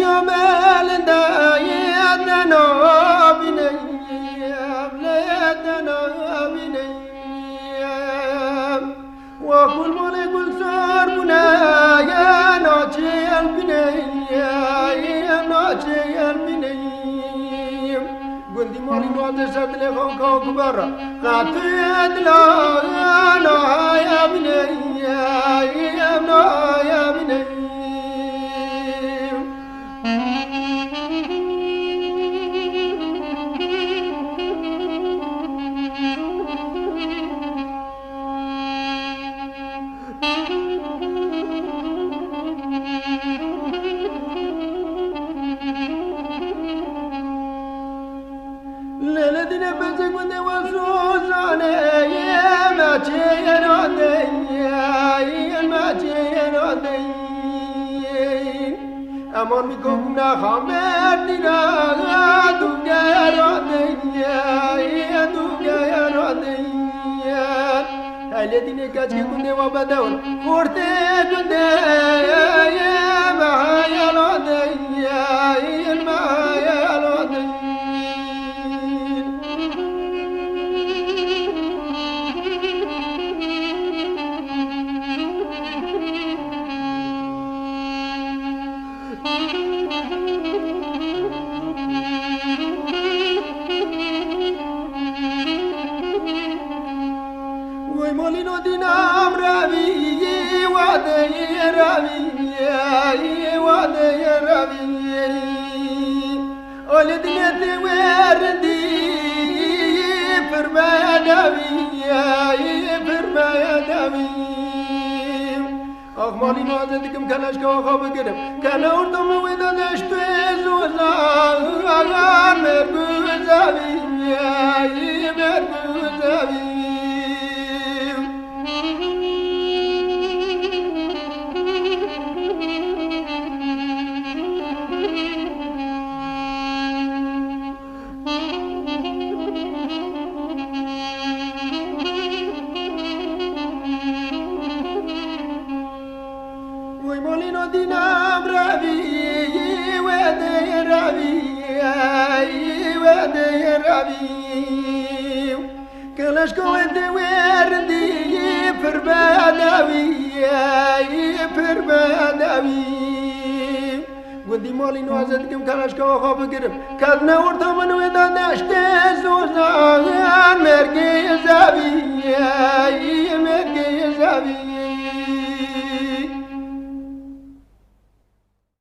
شمال دايتنا بنيم ليتنا بنيم وكل ما يقول صارنا يا ناجي البنيم ناجي البنيم قلت مالي نوضي سدلي خوكو كبرى قاتل لا يا بنيم يا بنيم ليلتنا بزق ودي وصوصاني يا ما تيراني يا ما تيراني أمان بكم خامرنا دوغيراني يا دوغيراني ليلتنا كاتي كني وبدون فورتي كني يا ما يلاني يا ما يلاني وي مولينو دينام رابي وادي رابي وادي رابي ولدني وردي فرما دابي فرما دابي أخمالي نازدكم كلاش كوخاب قدم كان أردم وإذا نشتز وزا مرقوزابي مرقوزابي وي مولينو دينام رابي ودي رابي ودي رابي كلاش كويتي وردي فرباداوي فرباداوي ودي مولينو عزتكم كلاش كوخاب قرب كادنا ورطا من ودا نشتز وزاغان مرقي